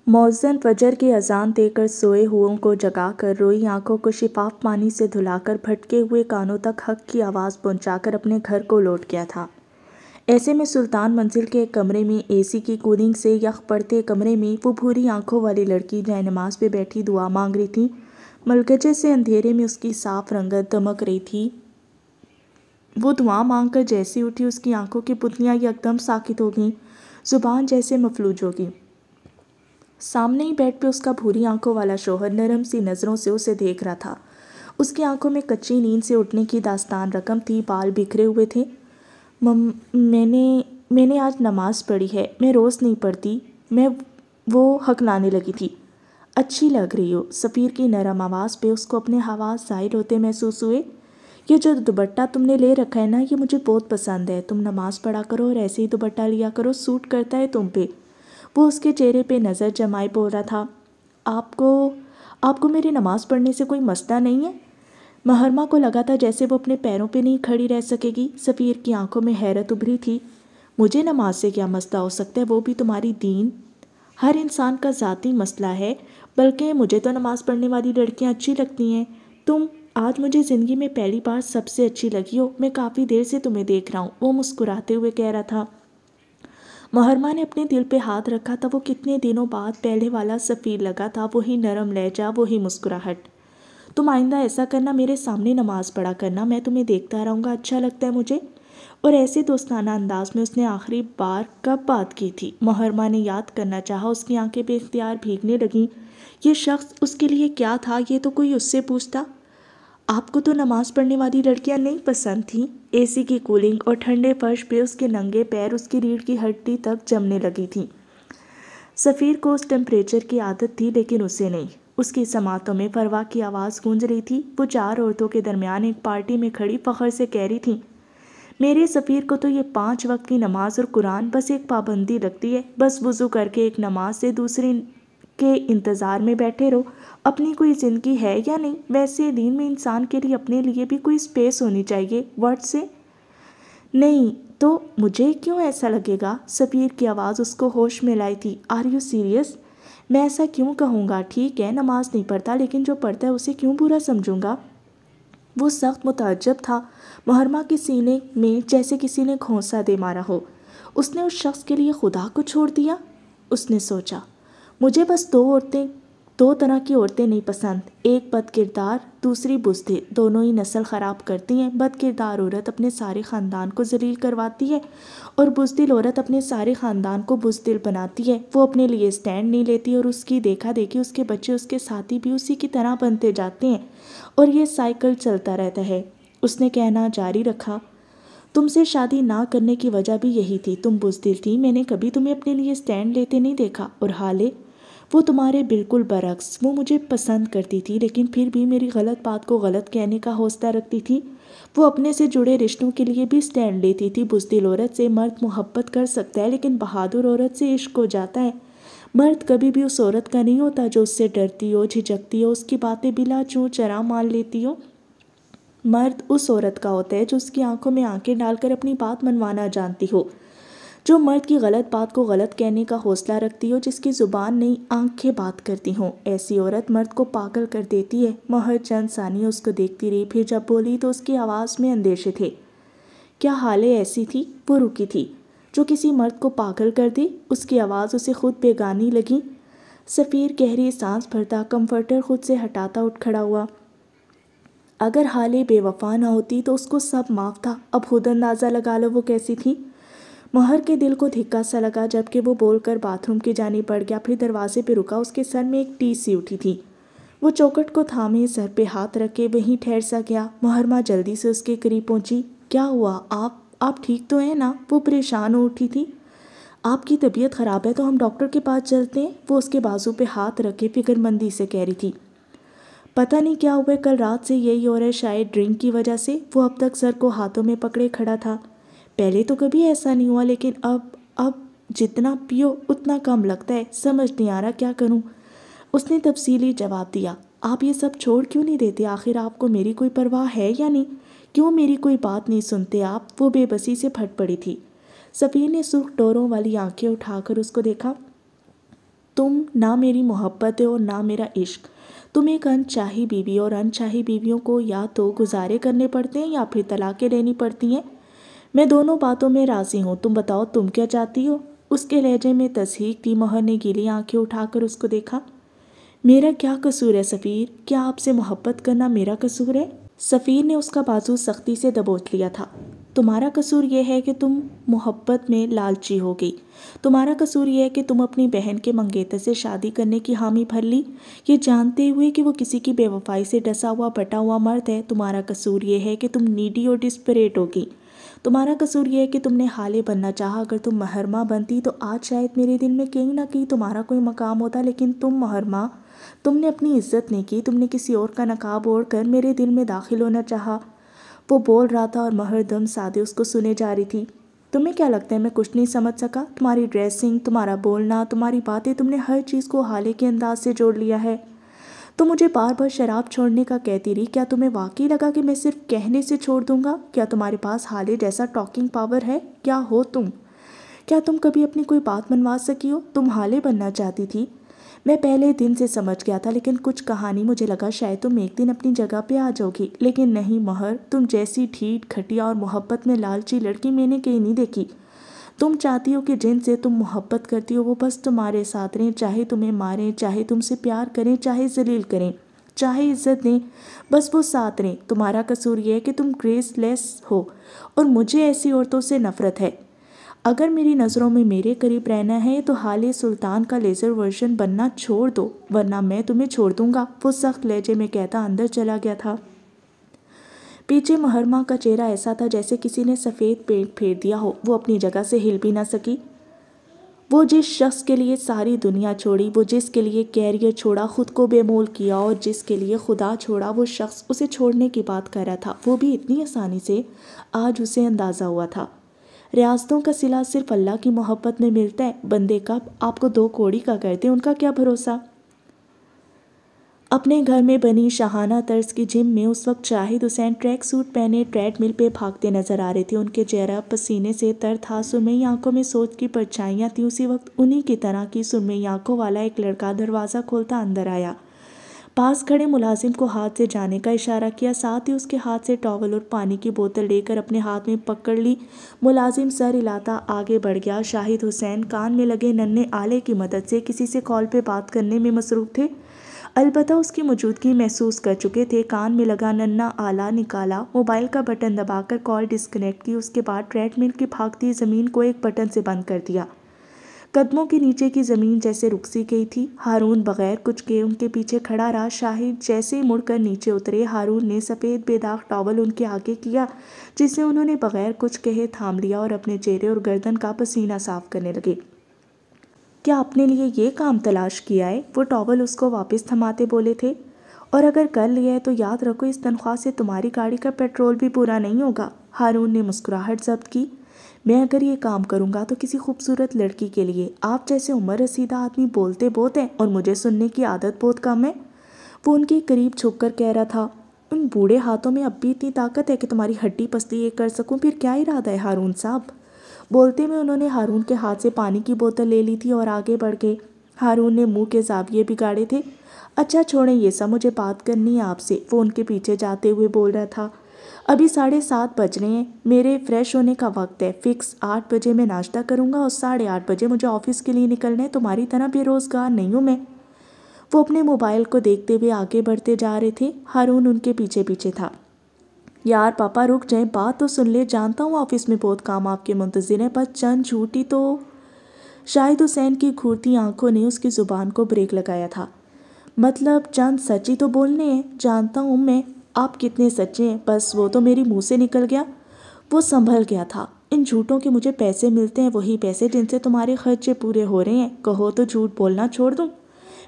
مؤذن فجر کی اذان دے کر سوئے ہوئوں کو جگا کر روئی آنکھوں کو شفاف پانی سے دھلا کر بھٹکے ہوئے کانوں تک حق کی آواز پہنچا کر اپنے گھر کو لوٹ گیا تھا۔ ایسے میں سلطان منزل کے ایک کمرے میں اے سی کی کولنگ سے یخ پڑتے کمرے میں وہ بھوری آنکھوں والی لڑکی جائے نماز پہ بیٹھی دعا مانگ رہی تھی۔ ملگجے سے اندھیرے میں اس کی صاف رنگت دمک رہی تھی۔ وہ دعا مانگ کر جیسے اٹھی اس کی آنکھوں کی پتلیاں یکدم ساکت ہو گئیں، زبان جیسے مفلوج ہو گئی۔ سامنے ہی بیڈ پہ اس کا بھوری آنکھوں والا شوہر نرم سی نظروں سے اسے دیکھ رہا تھا۔ اس کی آنکھوں میں کچی نیند سے اٹھنے کی داستان رقم تھی، بال بکھرے ہوئے تھے۔ میں نے آج نماز پڑھی ہے، میں روز نہیں پڑھتی، میں وہ ہکلانے لگی تھی۔ اچھی لگ رہی ہو، سفیر کی نرم آواز پہ اس کو اپنے حواس ظاہر ہوتے محسوس ہوئے۔ یہ جو دوپٹہ تم نے لے رکھا ہے نا، یہ مجھے بہت پسند ہے، تم نماز پڑھا کرو اور ایسے ہی دوپٹہ لیا کرو، سوٹ کرتا ہے تم پہ۔ وہ اس کے چہرے پہ نظر جمائے بول رہا تھا۔ آپ کو میری نماز پڑھنے سے کوئی مسئلہ نہیں ہے؟ محرمہ کو لگا تھا جیسے وہ اپنے پیروں پہ نہیں کھڑی رہ سکے گی۔ سفیر کی آنکھوں میں حیرت ابھری تھی۔ مجھے نماز سے کیا مسئلہ ہو سکتا ہے، وہ بھی تمہاری دین؟ ہر انسان کا ذاتی مسئلہ ہے، بلکہ مجھے تو نماز پڑھنے والی لڑکیاں اچھی لگتی ہیں۔ تم آج مجھے زندگی میں پہلی بار سب سے اچھی لگی ہو، میں کافی دیر سے تمہیں دیکھ رہا ہوں، وہ مسکراتے ہوئے کہہ رہا تھا۔ محرمہ نے اپنے دل پہ ہاتھ رکھا تھا۔ وہ کتنے دنوں بعد پہلے والا سفیر لگا تھا، وہی نرم لہجہ، وہی مسکراہٹ۔ تم آئندہ ایسا کرنا، میرے سامنے نماز پڑھا کرنا، میں تمہیں دیکھتا رہوں گا، اچھا لگتا ہے مجھے۔ اور ایسے دوستانہ انداز میں اس نے آخری بار کب بات کی تھی؟ محرمہ نے یاد کرنا چاہا، اس کی آنکھیں بے اختیار بھیگنے لگیں۔ یہ شخص اس کے لیے کیا تھا، یہ تو کوئی اس سے پوچھتا۔ آپ کو تو نماز پڑھنے والی لڑکیاں نہیں پسند تھیں؟ اے سی کی کولنگ اور ٹھنڈے فرش پہ اس کے ننگے پیر اس کی ریڑھ کی ہڈی تک جمنے لگی تھیں۔ سفیر کو اس ٹمپریچر کی عادت تھی، لیکن اسے نہیں۔ اس کی سماعتوں میں فروا کی آواز گونج رہی تھی۔ وہ 4 عورتوں کے درمیان ایک پارٹی میں کھڑی فخر سے کہہ رہی تھی، میرے سفیر کو تو یہ 5 وقت کی نماز اور قرآن بس ایک پابندی لگتی ہے۔ بس وضو کر کے ایک نماز سے دوسری کے انتظار میں بیٹھے رہو۔ اپنی کوئی زندگی ہے یا نہیں؟ ویسے دین میں انسان کے لیے اپنے لیے بھی کوئی سپیس ہونی چاہیے، ورڈ سے نہیں تو مجھے کیوں ایسا لگے گا؟ سفیر کی آواز اس کو ہوش میں لائی تھی۔ Are you serious? میں ایسا کیوں کہوں گا؟ ٹھیک ہے نماز نہیں پڑھتا، لیکن جو پڑھتا ہے اسے کیوں برا سمجھوں گا؟ وہ سخت متعجب تھا۔ محرمہ کے سینے میں جیسے کسی نے گھونسا دے مارا ہو۔ اس نے اس شخص کے لیے خدا کو چھوڑ دیا؟ اس نے سوچا۔ مجھے بس 2 طرح کی عورتیں نہیں پسند، ایک بد کردار، دوسری بزدل۔ دونوں ہی نسل خراب کرتی ہیں۔ بد کردار عورت اپنے سارے خاندان کو ذلیل کرواتی ہے اور بزدل عورت اپنے سارے خاندان کو بزدل بناتی ہے۔ وہ اپنے لیے سٹینڈ نہیں لیتی اور اس کی دیکھا دیکھی اس کے بچے، اس کے ساتھی بھی اسی کی طرح بنتے جاتے ہیں اور یہ سائیکل چلتا رہتا ہے۔ اس نے کہنا جاری رکھا، تم سے شادی نہ کرنے کی وجہ بھی یہی تھی، تم بزدل تھی، میں نے کبھی تمہیں اپنے لیے سٹینڈ لیتے نہیں دیکھا۔ اور حالے وہ تمہارے بالکل برعکس، وہ مجھے پسند کرتی تھی لیکن پھر بھی میری غلط بات کو غلط کہنے کا حوصلہ رکھتی تھی۔ وہ اپنے سے جڑے رشتوں کے لیے بھی سٹینڈ لیتی تھی۔ بزدل عورت سے مرد محبت کر سکتا ہے، لیکن بہادر عورت سے عشق ہو جاتا ہے۔ مرد کبھی بھی اس عورت کا نہیں ہوتا جو اس سے ڈرتی ہو، جھجکتی ہو، اس کی باتیں بلا چوں چرا مان لیتی ہو۔ مرد اس عورت کا ہوتا ہے جو اس کی آنکھوں میں آنکھیں ڈال کر اپنی بات منوانا جانتی ہو، جو مرد کی غلط بات کو غلط کہنے کا حوصلہ رکھتی ہو، جس کی زبان نہیں آنکھیں بات کرتی ہوں۔ ایسی عورت مرد کو پاگل کر دیتی ہے۔ مہر چند ثانیے اس کو دیکھتی رہی، پھر جب بولی تو اس کی آواز میں اندیشے تھے۔ کیا حالے ایسی تھی؟ وہ رکی تھی، جو کسی مرد کو پاگل کر دے؟ اس کی آواز اسے خود بیگانی لگی۔ سفیر گہری سانس بھرتا، کمفرٹر خود سے ہٹاتا اٹھ کھڑا ہوا۔ اگر حالے بے وفا نہ ہوتی تو اس کو سب معاف تھا۔ اب خود اندازہ لگا لو وہ کیسی تھی۔ مہر کے دل کو دھکا سا لگا، جبکہ وہ بول کر باتھ روم کی جانب بڑھ گیا، پھر دروازے پہ رکا۔ اس کے سر میں ایک ٹیس سی اٹھی تھی۔ وہ چوکھٹ کو تھامے سر پہ ہاتھ رکھے وہیں ٹھہر سا گیا۔ محرمہ جلدی سے اس کے قریب پہنچی۔ کیا ہوا؟ آپ ٹھیک تو ہیں نا؟ وہ پریشان ہو اٹھی تھی۔ آپ کی طبیعت خراب ہے تو ہم ڈاکٹر کے پاس چلتے ہیں، وہ اس کے بازو پہ ہاتھ رکھے فکر مندی سے کہہ رہی تھی۔ پتہ نہیں کیا ہوا، کل رات سے یہی ہو رہا ہے، شاید ڈرنک کی وجہ سے۔ وہ اب تک سر کو ہاتھوں میں پکڑے کھڑا تھا۔ پہلے تو کبھی ایسا نہیں ہوا، لیکن اب جتنا پیو اتنا کم لگتا ہے، سمجھ نہیں آ رہا کیا کروں۔ اس نے تفصیلی جواب دیا۔ آپ یہ سب چھوڑ کیوں نہیں دیتے؟ آخر آپ کو میری کوئی پرواہ ہے یا نہیں؟ کیوں میری کوئی بات نہیں سنتے آپ؟ وہ بے بسی سے پھٹ پڑی تھی۔ سفیر نے سرخ ڈوروں والی آنکھیں اٹھا کر اس کو دیکھا۔ تم نہ میری محبت ہے اور نہ میرا عشق۔ تم ایک انچاہی بیوی، اور انچاہی بیویوں کو یا تو گزارے کرنے پڑتے ہیں یا پھر طلاقیں لینی پڑتی ہیں۔ میں دونوں باتوں میں راضی ہوں، تم بتاؤ تم کیا چاہتی ہو؟ اس کے لہجے میں تصحیق تھی۔ مہر نے گیلی آنکھیں اٹھا کر اس کو دیکھا۔ میرا کیا قصور ہے سفیر؟ کیا آپ سے محبت کرنا میرا قصور ہے؟ سفیر نے اس کا بازو سختی سے دبوچ لیا تھا۔ تمہارا قصور یہ ہے کہ تم محبت میں لالچی ہو گئی۔ تمہارا قصور یہ ہے کہ تم اپنی بہن کے منگیتر سے شادی کرنے کی حامی بھر لی، یہ جانتے ہوئے کہ وہ کسی کی بے وفائی سے ڈسا ہوا پٹا ہوا مرد ہے۔ تمہارا قصور یہ ہے کہ تم نیڈی اور ڈسپریٹ ہو گئی۔ تمہارا قصور یہ ہے کہ تم نے حالے بننا چاہا۔ اگر تم محرمہ بنتی تو آج شاید میرے دل میں کہیں نہ کہیں تمہارا کوئی مقام ہوتا، لیکن تم محرمہ، تم نے اپنی عزت نہیں کی، تم نے کسی اور کا نقاب اوڑھ کر میرے دل میں داخل ہونا چاہا۔ وہ بول رہا تھا اور مہر دم سادے اس کو سنے جا رہی تھی۔ تمہیں کیا لگتا ہے میں کچھ نہیں سمجھ سکا؟ تمہاری ڈریسنگ، تمہارا بولنا، تمہاری باتیں، تم نے ہر چیز کو حالے کے انداز سے جوڑ لیا ہے۔ تم مجھے بار بار شراب چھوڑنے کا کہتی رہی، کیا تمہیں واقعی لگا کہ میں صرف کہنے سے چھوڑ دوں گا؟ کیا تمہارے پاس حالے جیسا ٹاکنگ پاور ہے؟ کیا ہو تم؟ کیا تم کبھی اپنی کوئی بات منوا سکی ہو؟ تم حالے بننا چاہتی تھی، میں پہلے دن سے سمجھ گیا تھا، لیکن کچھ کہانی مجھے لگا شاید تم ایک دن اپنی جگہ پہ آ جاؤ گی، لیکن نہیں مہر، تم جیسی ڈھیٹ، گھٹیا اور محبت میں لالچی لڑکی میں نے کہیں نہیں دیکھی۔ تم چاہتی ہو کہ جن سے تم محبت کرتی ہو وہ بس تمہارے ساتھ رہیں، چاہے تمہیں ماریں، چاہے تم سے پیار کریں، چاہے ذلیل کریں، چاہے عزت دیں، بس وہ ساتھ رہیں۔ تمہارا قصور یہ ہے کہ تم گریس لیس ہو، اور مجھے ایسی عورتوں سے نفرت ہے۔ اگر میری نظروں میں میرے قریب رہنا ہے تو حالے سلطان کا لیزر ورژن بننا چھوڑ دو، ورنہ میں تمہیں چھوڑ دوں گا، وہ سخت لہجے میں کہتا اندر چلا گیا تھا۔ پیچھے محرمہ کا چہرہ ایسا تھا جیسے کسی نے سفید پینٹ پھیر دیا ہو، وہ اپنی جگہ سے ہل بھی نہ سکی۔ وہ جس شخص کے لیے ساری دنیا چھوڑی، وہ جس کے لیے کیریئر چھوڑا، خود کو بے مول کیا، اور جس کے لیے خدا چھوڑا، وہ شخص اسے چھوڑنے کی بات کر رہا تھا، وہ بھی اتنی آسانی سے۔ آج اسے اندازہ ہوا تھا ریاستوں کا صلہ صرف اللہ کی محبت میں ملتا ہے، بندے کب آپ کو دو کوڑی کا کرتے ان کا کیا بھروسہ۔ اپنے گھر میں بنی شاہانہ طرز کی جم میں اس وقت شاہد حسین ٹریک سوٹ پہنے ٹریڈ مل پہ بھاگتے نظر آ رہے تھے۔ ان کے چہرہ پسینے سے تر تھا، سرمئی آنکھوں میں سوچ کی پرچھائیاں تھیں۔ اسی وقت انہی کی طرح کی سرمئی آنکھوں والا ایک لڑکا دروازہ کھولتا اندر آیا، پاس کھڑے ملازم کو ہاتھ سے جانے کا اشارہ کیا، ساتھ ہی اس کے ہاتھ سے ٹاول اور پانی کی بوتل لے کر اپنے ہاتھ میں پکڑ لی۔ ملازم سر ہلاتا آگے بڑھ گیا۔ شاہد حسین کان میں لگے ننھے آلے کی مدد سے کسی سے کال پہ بات کرنے میں مصروف تھے، البتہ اس کی موجودگی محسوس کر چکے تھے۔ کان میں لگا ننھا آلہ نکالا، موبائل کا بٹن دبا کر کال ڈسکنیکٹ کی، اس کے بعد ٹریڈ مل کی بھاگتی زمین کو ایک بٹن سے بند کر دیا۔ قدموں کے نیچے کی زمین جیسے رک سی گئی تھی۔ ہارون بغیر کچھ کہے ان کے پیچھے کھڑا رہا۔ شاہد جیسے ہی مڑ کر نیچے اترے، ہارون نے سفید بے داغ ٹاول ان کے آگے کیا، جسے انہوں نے بغیر کچھ کہے تھام لیا اور اپنے چہرے اور گردن کا پسینہ صاف کرنے لگے۔ کیا اپنے لیے یہ کام تلاش کیا ہے؟ وہ ٹاول اس کو واپس تھماتے بولے تھے، اور اگر کر لیا ہے تو یاد رکھو اس تنخواہ سے تمہاری گاڑی کا پیٹرول بھی پورا نہیں ہوگا۔ ہارون نے مسکراہٹ ضبط کی۔ میں اگر یہ کام کروں گا تو کسی خوبصورت لڑکی کے لیے۔ آپ جیسے عمر رسیدہ آدمی بولتے بہت ہیں اور مجھے سننے کی عادت بہت کم ہے۔ وہ ان کے قریب چھپ کر کہہ رہا تھا، ان بوڑھے ہاتھوں میں اب بھی اتنی طاقت ہے کہ تمہاری ہڈی پسلی ایک کر سکوں؟ پھر کیا ارادہ ہے ہارون صاحب؟ بولتے میں انہوں نے ہارون کے ہاتھ سے پانی کی بوتل لے لی تھی اور آگے بڑھ گئے۔ ہارون نے منہ کے زاویے بگاڑے تھے۔ اچھا چھوڑیں یہ سب، مجھے بات کرنی ہے آپ سے، وہ ان کے پیچھے جاتے ہوئے بول رہا تھا۔ ابھی 7:30 بج رہے ہیں، میرے فریش ہونے کا وقت ہے، فکس 8 بجے میں ناشتہ کروں گا اور 8:30 بجے مجھے آفس کے لیے نکلنا ہے، تمہاری طرح بے روزگار نہیں ہوں میں۔ وہ اپنے موبائل کو دیکھتے ہوئے آگے بڑھتے جا رہے تھے۔ ہارون ان کے پیچھے پیچھے تھا۔ یار پاپا رک جائیں، بات تو سن لے، جانتا ہوں آفس میں بہت کام آپ کے منتظر ہیں، پر چند جھوٹی تو۔ شاہد حسین کی گھورتی آنکھوں نے اس کی زبان کو بریک لگایا تھا۔ مطلب چند سچی تو بولنے ہیں، جانتا ہوں میں آپ کتنے سچے ہیں، بس وہ تو میری منہ سے نکل گیا۔ وہ سنبھل گیا تھا۔ ان جھوٹوں کے مجھے پیسے ملتے ہیں، وہی پیسے جن سے تمہارے خرچے پورے ہو رہے ہیں، کہو تو جھوٹ بولنا چھوڑ دوں؟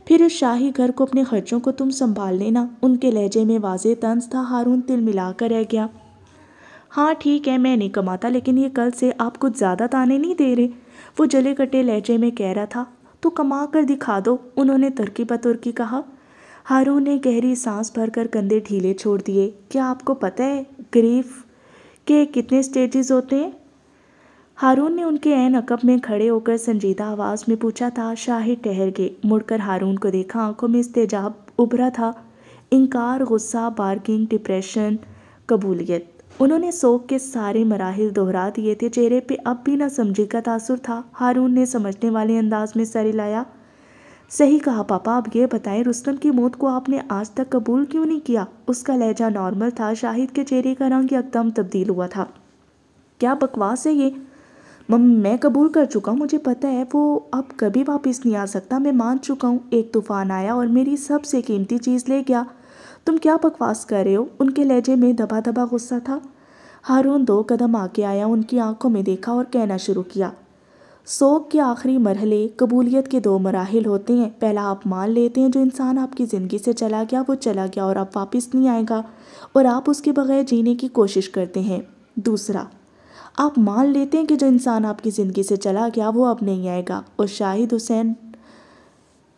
پھر اس شاہی گھر کو، اپنے خرچوں کو تم سنبھال لینا۔ ان کے لہجے میں واضح طنز تھا۔ ہارون تل ملا کر رہ گیا۔ ہاں ٹھیک ہے، میں نہیں کماتا، لیکن یہ کل سے آپ کچھ زیادہ تانے نہیں دے رہے، وہ جلے کٹے لہجے میں کہہ رہا تھا۔ تو کما کر دکھا دو، انہوں نے ترکی بترکی کہا۔ ہارون نے گہری سانس بھر کر کندھے ڈھیلے چھوڑ دیے۔ کیا آپ کو پتہ ہے گریف کے کتنے سٹیجز ہوتے ہیں؟ ہارون نے ان کے عین عقب میں کھڑے ہو کر سنجیدہ آواز میں پوچھا تھا۔ شاہد ٹھہر گئے، مڑ کر ہارون کو دیکھا، آنکھوں میں استحجاب ابھرا تھا، انکار، غصہ، بارگنگ، ڈپریشن، قبولیت۔ انہوں نے سوگ کے سارے مراحل دہرا دیے تھے، چہرے پہ اب بھی نہ سمجھی کا تاثر تھا۔ ہارون نے سمجھنے والے انداز میں سر ہلایا۔ صحیح کہا پاپا، اب یہ بتائیں رستم کی موت کو آپ نے آج تک قبول کیوں نہیں کیا؟ اس کا لہجہ نارمل تھا، شاہد کے چہرے کا رنگ یکدم تبدیل ہوا تھا۔ کیا بکواس ہے یہ؟ میں قبول کر چکا ہوں، مجھے پتہ ہے وہ اب کبھی واپس نہیں آ سکتا، میں مان چکا ہوں۔ ایک طوفان آیا اور میری سب سے قیمتی چیز لے گیا۔ تم کیا بکواس کر رہے ہو؟ ان کے لہجے میں دبا دبا غصہ تھا۔ ہارون 2 قدم آگے آیا، ان کی آنکھوں میں دیکھا اور کہنا شروع کیا۔ سوگ کے آخری مرحلے قبولیت کے 2 مراحل ہوتے ہیں۔ پہلا، آپ مان لیتے ہیں جو انسان آپ کی زندگی سے چلا گیا وہ چلا گیا اور اب واپس نہیں آئے گا، اور آپ اس کے بغیر جینے کی کوشش کرتے ہیں۔ دوسرا، آپ مان لیتے ہیں کہ جو انسان آپ کی زندگی سے چلا گیا وہ اب نہیں آئے گا۔ اور شاہد حسین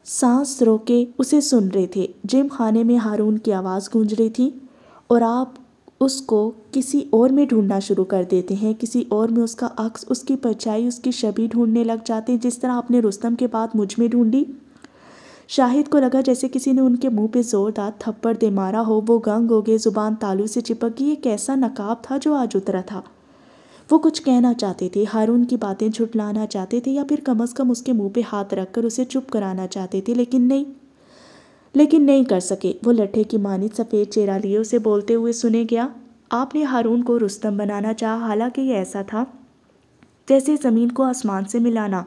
سانس روکے اسے سن رہے تھے۔ جم خانے میں ہارون کی آواز گونج رہی تھی، اور آپ اس کو کسی اور میں ڈھونڈنا شروع کر دیتے ہیں، کسی اور میں اس کا عکس، اس کی پرچھائی، اس کی شبیہ ڈھونڈنے لگ جاتے ہیں، جس طرح آپ نے رستم کے بعد مجھ میں ڈھونڈی۔ شاہد کو لگا جیسے کسی نے ان کے منہ پہ زوردار تھپڑ دے مارا ہو۔ وہ گنگ ہو گئے، زبان تالو سے چپک گئی۔ یہ کیسا نقاب تھا جو آج اترا تھا؟ وہ کچھ کہنا چاہتے تھے، ہارون کی باتیں جھٹلانا چاہتے تھے، یا پھر کم از کم اس کے منہ پہ ہاتھ رکھ کر اسے چپ کرانا چاہتے تھے، لیکن نہیں کر سکے۔ وہ لٹھے کی مانند سفید چہرہ لیے اسے بولتے ہوئے سنے گیا۔ آپ نے ہارون کو رستم بنانا چاہا، حالانکہ یہ ایسا تھا جیسے زمین کو آسمان سے ملانا۔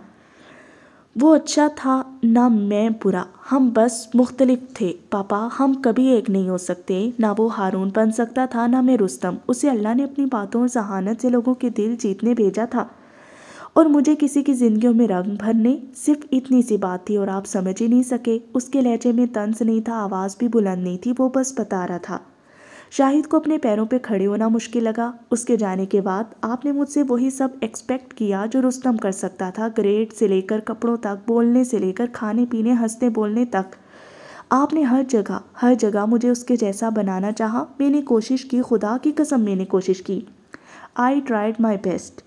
وہ اچھا تھا نہ میں برا، ہم بس مختلف تھے پاپا، ہم کبھی ایک نہیں ہو سکتے۔ نہ وہ ہارون بن سکتا تھا نہ میں رستم۔ اسے اللہ نے اپنی باتوں اور ذہانت سے لوگوں کے دل جیتنے بھیجا تھا، اور مجھے کسی کی زندگیوں میں رنگ بھرنے۔ صرف اتنی سی بات تھی اور آپ سمجھ ہی نہیں سکے۔ اس کے لہجے میں طنز نہیں تھا، آواز بھی بلند نہیں تھی، وہ بس بتا رہا تھا۔ شاہد کو اپنے پیروں پہ کھڑے ہونا مشکل لگا۔ اس کے جانے کے بعد آپ نے مجھ سے وہی سب ایکسپیکٹ کیا جو رستم کر سکتا تھا، گریڈ سے لے کر کپڑوں تک، بولنے سے لے کر کھانے پینے، ہنسنے بولنے تک۔ آپ نے ہر جگہ مجھے اس کے جیسا بنانا چاہا۔ میں نے کوشش کی، خدا کی قسم میں نے کوشش کی۔ I tried my best.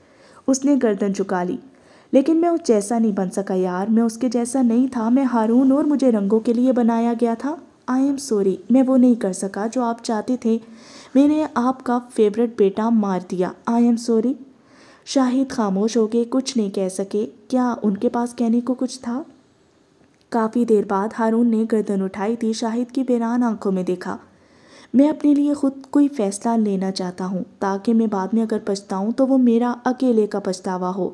اس نے گردن جھکا لی۔ لیکن میں اس جیسا نہیں بن سکا یار، میں اس کے جیسا نہیں تھا۔ میں ہارون اور مجھے رنگوں کے لیے بنایا گیا تھا۔ آئی ایم سوری، میں وہ نہیں کر سکا جو آپ چاہتے تھے۔ میں نے آپ کا فیورٹ بیٹا مار دیا۔ I am sorry. شاہد خاموش ہو گئے، کچھ نہیں کہہ سکے۔ کیا ان کے پاس کہنے کو کچھ تھا؟ کافی دیر بعد ہارون نے گردن اٹھائی تھی، شاہد کی بیران آنکھوں میں دیکھا۔ میں اپنے لیے خود کوئی فیصلہ لینا چاہتا ہوں، تاکہ میں بعد میں اگر پچھتاؤں تو وہ میرا اکیلے کا پچھتاوا ہو۔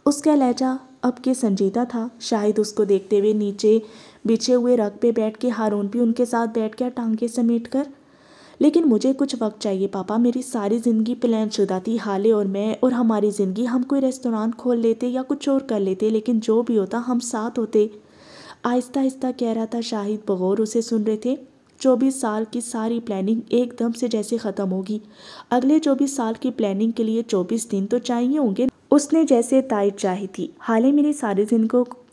اس کا لہجہ اب کے سنجیدہ تھا۔ شاہد اس کو دیکھتے ہوئے نیچے بچھے ہوئے رگ پہ بیٹھ کے، ہارون بھی ان کے ساتھ بیٹھ گیا ٹانگیں سمیٹ کر۔ لیکن مجھے کچھ وقت چاہیے پاپا، میری ساری زندگی پلان شدہ تھی، حالے اور میں اور ہماری زندگی، ہم کوئی ریستوران کھول لیتے یا کچھ اور کر لیتے، لیکن جو بھی ہوتا ہم ساتھ ہوتے۔ آہستہ آہستہ کہہ رہا تھا شاہد، بغور اسے سن رہے تھے۔ 24 سال کی ساری پلاننگ ایک دم سے جیسے ختم ہوگی۔ اگلے 24 سال کی پلاننگ کے لیے 24 دن تو چاہیے ہوں گے۔ اس نے جیسے تائید چاہی تھی۔ حالے میری ساری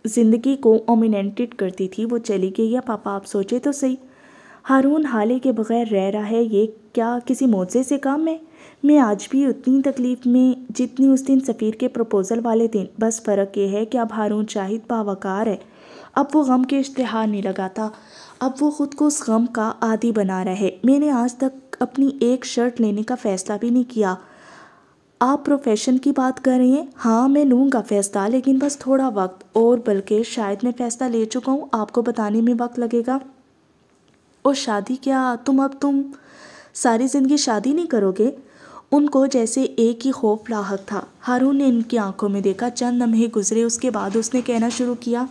زندگی کو اومینیٹڈ کرتی تھی، وہ چلی گئی ہے پاپا، آپ سوچے تو صحیح۔ ہارون حالے کے بغیر رہ رہا ہے، یہ کیا کسی معجزے سے کم ہے؟ میں آج بھی اتنی تکلیف میں جتنی اس دن سفیر کے پروپوزل والے دن، بس فرق یہ ہے کہ اب ہارون شاہد باوقار ہے۔ اب وہ غم کے اشتہار نہیں لگاتا، اب وہ خود کو اس غم کا عادی بنا رہا ہے۔ میں نے آج تک اپنی ایک شرٹ لینے کا فیصلہ بھی نہیں کیا۔ آپ پروفیشن کی بات کر رہے ہیں؟ ہاں میں لوں گا فیصلہ، لیکن بس تھوڑا وقت اور، بلکہ شاید میں فیصلہ لے چکا ہوں، آپ کو بتانے میں وقت لگے گا۔ اور شادی کیا تم ساری زندگی شادی نہیں کرو گے؟ ان کو جیسے ایک ہی خوف لاحق تھا۔ ہارون نے ان کی آنکھوں میں دیکھا۔ چند لمحے گزرے، اس کے بعد اس نے کہنا شروع کیا،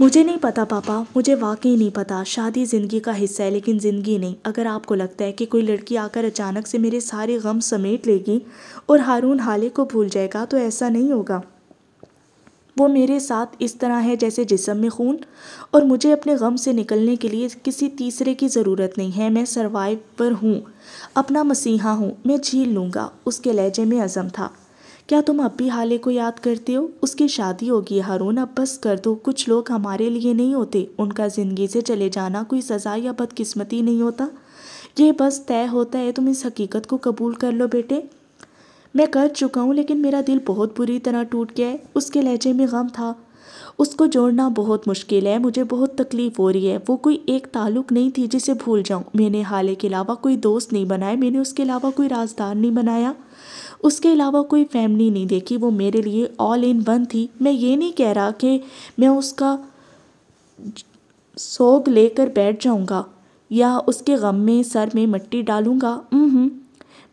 مجھے نہیں پتا پاپا، مجھے واقعی نہیں پتا۔ شادی زندگی کا حصہ ہے لیکن زندگی نہیں۔ اگر آپ کو لگتا ہے کہ کوئی لڑکی آ کر اچانک سے میرے سارے غم سمیٹ لے گی اور ہارون حالے کو بھول جائے گا تو ایسا نہیں ہوگا۔ وہ میرے ساتھ اس طرح ہے جیسے جسم میں خون، اور مجھے اپنے غم سے نکلنے کے لیے کسی تیسرے کی ضرورت نہیں ہے۔ میں سروائیور ہوں، اپنا مسیحا ہوں، میں جھیل لوں گا۔ اس کے لہجے میں عزم تھا۔ کیا تم اب بھی حالے کو یاد کرتے ہو؟ اس کی شادی ہوگی ہارون، اب بس کر دو۔ کچھ لوگ ہمارے لیے نہیں ہوتے، ان کا زندگی سے چلے جانا کوئی سزا یا بدقسمتی نہیں ہوتا، یہ بس طے ہوتا ہے۔ تم اس حقیقت کو قبول کر لو بیٹے۔ میں کر چکا ہوں لیکن میرا دل بہت بری طرح ٹوٹ گیا ہے۔ اس کے لہجے میں غم تھا۔ اس کو جوڑنا بہت مشکل ہے، مجھے بہت تکلیف ہو رہی ہے۔ وہ کوئی ایک تعلق نہیں تھی جسے بھول جاؤں۔ میں نے حالے کے علاوہ کوئی دوست نہیں بنائے، میں نے اس کے علاوہ کوئی رازدار نہیں بنایا، اس کے علاوہ کوئی فیملی نہیں دیکھی۔ وہ میرے لیے آل ان ون تھی۔ میں یہ نہیں کہہ رہا کہ میں اس کا سوگ لے کر بیٹھ جاؤں گا یا اس کے غم میں سر میں مٹی ڈالوں گا۔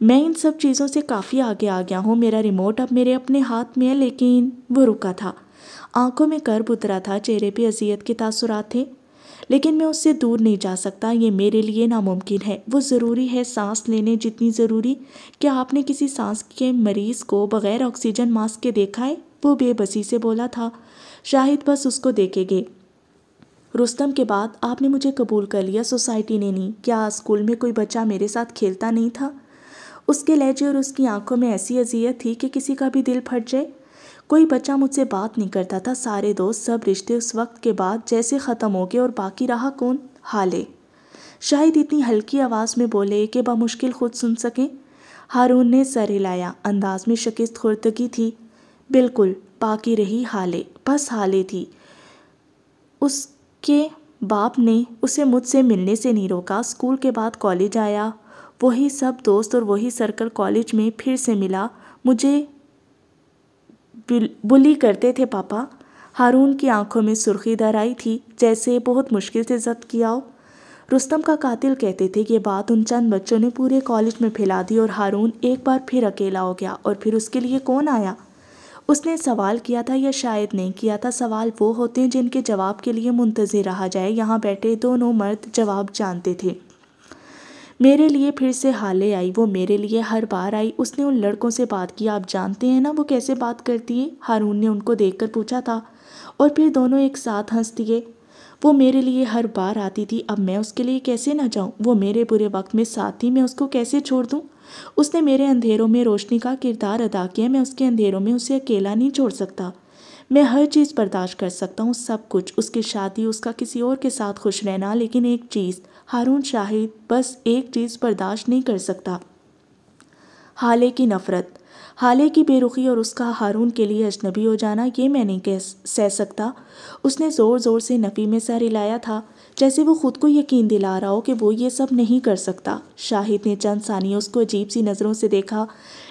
میں ان سب چیزوں سے کافی آگے آ گیا ہوں۔ میرا ریموٹ اب میرے اپنے ہاتھ میں ہے۔ لیکن وہ رکا تھا، آنکھوں میں کرب اترا تھا، چہرے پہ اذیت کے تاثرات تھے۔ لیکن میں اس سے دور نہیں جا سکتا، یہ میرے لیے ناممکن ہے۔ وہ ضروری ہے سانس لینے جتنی ضروری۔ کیا آپ نے کسی سانس کے مریض کو بغیر آکسیجن ماسک کے دیکھا ہے؟ وہ بے بسی سے بولا تھا۔ شاہد بس اس کو دیکھے گئے۔ رستم کے بعد آپ نے مجھے قبول کر لیا، سوسائٹی نے نہیں۔ کیا اسکول میں کوئی بچہ میرے ساتھ کھیلتا نہیں تھا؟ اس کے لہجے اور اس کی آنکھوں میں ایسی اذیت تھی کہ کسی کا بھی دل پھٹ جائے۔ کوئی بچہ مجھ سے بات نہیں کرتا تھا، سارے دوست، سب رشتے اس وقت کے بعد جیسے ختم ہو گئے، اور باقی رہا کون؟ حالے۔ شاہد اتنی ہلکی آواز میں بولے کہ بمشکل خود سن سکیں۔ ہارون نے سر ہلایا، انداز میں شکست خوردگی تھی۔ بالکل، باقی رہی حالے، بس حالے تھی۔ اس کے باپ نے اسے مجھ سے ملنے سے نہیں روکا۔ اسکول کے بعد کالج آیا، وہی سب دوست اور وہی سرکل کالج میں پھر سے ملا۔ مجھے بلی کرتے تھے پاپا۔ ہارون کی آنکھوں میں سرخی در آئی تھی، جیسے بہت مشکل سے ضبط کیا ہو۔ رستم کا قاتل کہتے تھے۔ یہ بات ان چند بچوں نے پورے کالج میں پھیلا دی اور ہارون ایک بار پھر اکیلا ہو گیا۔ اور پھر اس کے لیے کون آیا؟ اس نے سوال کیا تھا یا شاید نہیں کیا تھا؟ سوال وہ ہوتے ہیں جن کے جواب کے لیے منتظر رہا جائے۔ یہاں بیٹھے دونوں مرد جواب جانتے تھے۔ میرے لیے پھر سے حالے آئی، وہ میرے لیے ہر بار آئی۔ اس نے ان لڑکوں سے بات کی، آپ جانتے ہیں نا وہ کیسے بات کرتی ہے؟ ہارون نے ان کو دیکھ کر پوچھا تھا، اور پھر دونوں ایک ساتھ ہنس دیے۔ وہ میرے لیے ہر بار آتی تھی، اب میں اس کے لیے کیسے نہ جاؤں؟ وہ میرے برے وقت میں ساتھ تھی، میں اس کو کیسے چھوڑ دوں؟ اس نے میرے اندھیروں میں روشنی کا کردار ادا کیا، میں اس کے اندھیروں میں اسے اکیلا نہیں چھوڑ سکتا۔ میں ہر چیز برداشت کر سکتا ہوں، سب کچھ، اس کی شادی، اس کا کسی اور کے ساتھ خوش رہنا، لیکن ایک چیز، ہارون شاہد، بس ایک چیز برداشت نہیں کر سکتا، حالے کی نفرت، حالے کی بے رخی اور اس کا ہارون کے لیے اجنبی ہو جانا، یہ میں نہیں سہ سکتا۔ اس نے زور زور سے نفی میں سر ہلایا تھا، جیسے وہ خود کو یقین دلا رہا ہو کہ وہ یہ سب نہیں کر سکتا۔ شاہد نے چند ثانیے اس کو عجیب سی نظروں سے دیکھا،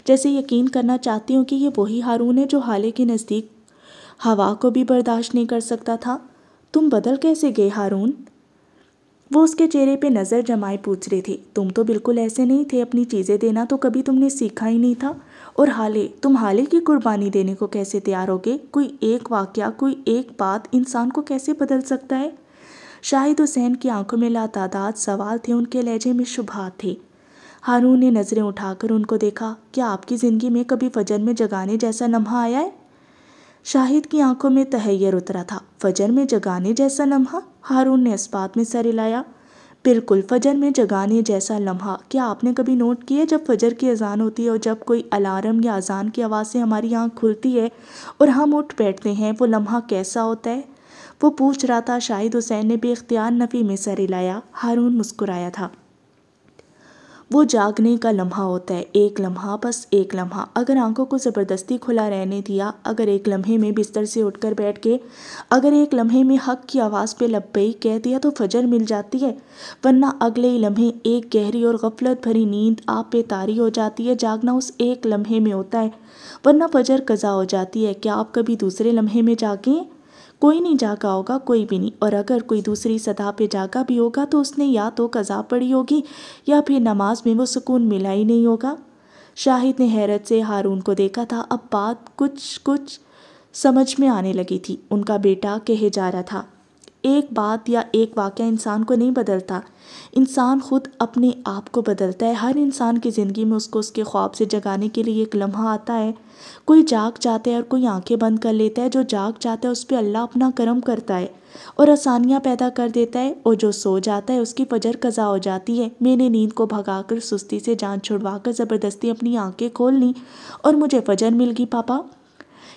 جیسے یقین کرنا چاہتے ہوں کہ یہ وہی ہارون ہے جو حالے کے نزدیک ہوا کو بھی برداشت نہیں کر سکتا تھا۔ تم بدل کیسے گئے ہارون؟ وہ اس کے چہرے پہ نظر جمائے پوچھ رہے تھے۔ تم تو بالکل ایسے نہیں تھے، اپنی چیزیں دینا تو کبھی تم نے سیکھا ہی نہیں تھا۔ اور حالے، تم حالے کی قربانی دینے کو کیسے تیار ہوگے؟ کوئی ایک واقعہ، کوئی ایک بات انسان کو کیسے بدل سکتا ہے؟ شاہد حسین کی آنکھوں میں لاتعداد سوال تھے، ان کے لہجے میں شبہات تھے۔ ہارون نے نظریں اٹھا کر ان کو دیکھا۔ کیا آپ کی زندگی میں کبھی فجر میں جگانے جیسا لمحہ آیا ہے؟ شاہد کی آنکھوں میں تحیر اترا تھا۔ فجر میں جگانے جیسا لمحہ؟ ہارون نے اس بات میں سر ہلایا۔ بالکل، فجر میں جگانے جیسا لمحہ۔ کیا آپ نے کبھی نوٹ کیا جب فجر کی اذان ہوتی ہے اور جب کوئی الارم یا اذان کی آواز سے ہماری آنکھ کھلتی ہے اور ہم اٹھ بیٹھتے ہیں، وہ لمحہ کیسا ہوتا ہے؟ وہ پوچھ رہا تھا۔ شاہد حسین نے بے اختیار نفی میں سر ہلایا۔ ہارون مسکرایا تھا۔ وہ جاگنے کا لمحہ ہوتا ہے، ایک لمحہ، بس ایک لمحہ۔ اگر آنکھوں کو زبردستی کھلا رہنے دیا، اگر ایک لمحے میں بستر سے اٹھ کر بیٹھ کے، اگر ایک لمحے میں حق کی آواز پہ لبیک کہہ دیا تو فجر مل جاتی ہے، ورنہ اگلے ہی لمحے ایک گہری اور غفلت بھری نیند آپ پہ طاری ہو جاتی ہے۔ جاگنا اس ایک لمحے میں ہوتا ہے، ورنہ فجر قضا ہو جاتی ہے۔ کیا آپ کبھی دوسرے لمحے میں جاگے ہیں؟ کوئی نہیں جاگا ہوگا، کوئی بھی نہیں۔ اور اگر کوئی دوسری سطح پہ جاگا بھی ہوگا تو اس نے یا تو قضا پڑھی ہوگی یا پھر نماز میں وہ سکون ملا ہی نہیں ہوگا۔ شاہد نے حیرت سے ہارون کو دیکھا تھا۔ اب بات کچھ سمجھ میں آنے لگی تھی۔ ان کا بیٹا کہے جا رہا تھا، ایک بات یا ایک واقعہ انسان کو نہیں بدلتا، انسان خود اپنے آپ کو بدلتا ہے۔ ہر انسان کی زندگی میں اس کو اس کے خواب سے جگانے کے لیے ایک لمحہ آتا ہے۔ کوئی جاگ جاتا ہے اور کوئی آنکھیں بند کر لیتا ہے۔ جو جاگ جاتا ہے اس پہ اللہ اپنا کرم کرتا ہے اور آسانیاں پیدا کر دیتا ہے، اور جو سو جاتا ہے اس کی فجر قضا ہو جاتی ہے۔ میں نے نیند کو بھگا کر، سستی سے جان چھڑوا کر زبردستی اپنی آنکھیں کھول لیں اور مجھے فجر مل گئی پاپا۔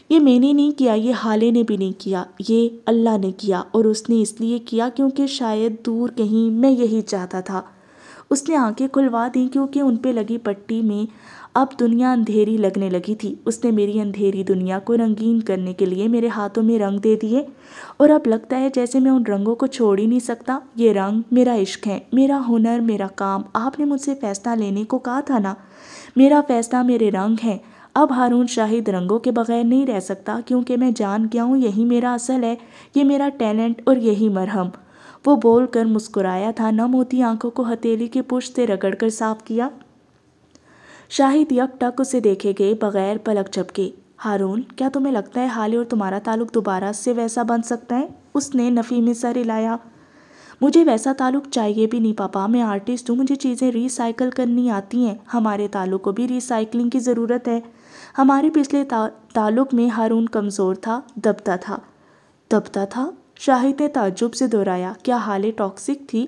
یہ میں نے نہیں کیا، یہ حالے نے بھی نہیں کیا، یہ اللہ نے کیا، اور اس نے اس لیے کیا کیونکہ شاید دور کہیں میں یہی چاہتا تھا۔ اس نے آنکھیں کھلوا دیں کیونکہ ان پہ لگی پٹی میں اب دنیا اندھیری لگنے لگی تھی۔ اس نے میری اندھیری دنیا کو رنگین کرنے کے لیے میرے ہاتھوں میں رنگ دے دیے اور اب لگتا ہے جیسے میں ان رنگوں کو چھوڑ ہی نہیں سکتا۔ یہ رنگ میرا عشق ہے، میرا ہنر، میرا کام۔ آپ نے مجھ سے فیصلہ لینے کو کہا تھا نا، میرا فیصلہ میرے رنگ ہے۔ اب ہارون شاہد رنگوں کے بغیر نہیں رہ سکتا کیونکہ میں جان گیا ہوں یہی میرا اصل ہے، یہ میرا ٹیلنٹ اور یہی مرہم۔ وہ بول کر مسکرایا تھا، نم ہوتی آنکھوں کو ہتھیلی کی پشت سے رگڑ کر صاف کیا۔ شاہد یک ٹک اسے دیکھے گئے بغیر پلک جھپکے۔ ہارون، کیا تمہیں لگتا ہے حالے اور تمہارا تعلق دوبارہ سے ویسا بن سکتا ہے؟ اس نے نفی میں سر ہلایا۔ مجھے ویسا تعلق چاہیے بھی نہیں پاپا، میں آرٹسٹ ہوں، مجھے چیزیں ری سائیکل کرنی آتی ہیں۔ ہمارے تعلق کو بھی ری سائیکلنگ کی ضرورت ہے۔ ہمارے پچھلے تعلق میں ہارون کمزور تھا، دبتا تھا۔ دبتا تھا؟ شاہد نے تعجب سے دہرایا۔ کیا حالے ٹاکسک تھی؟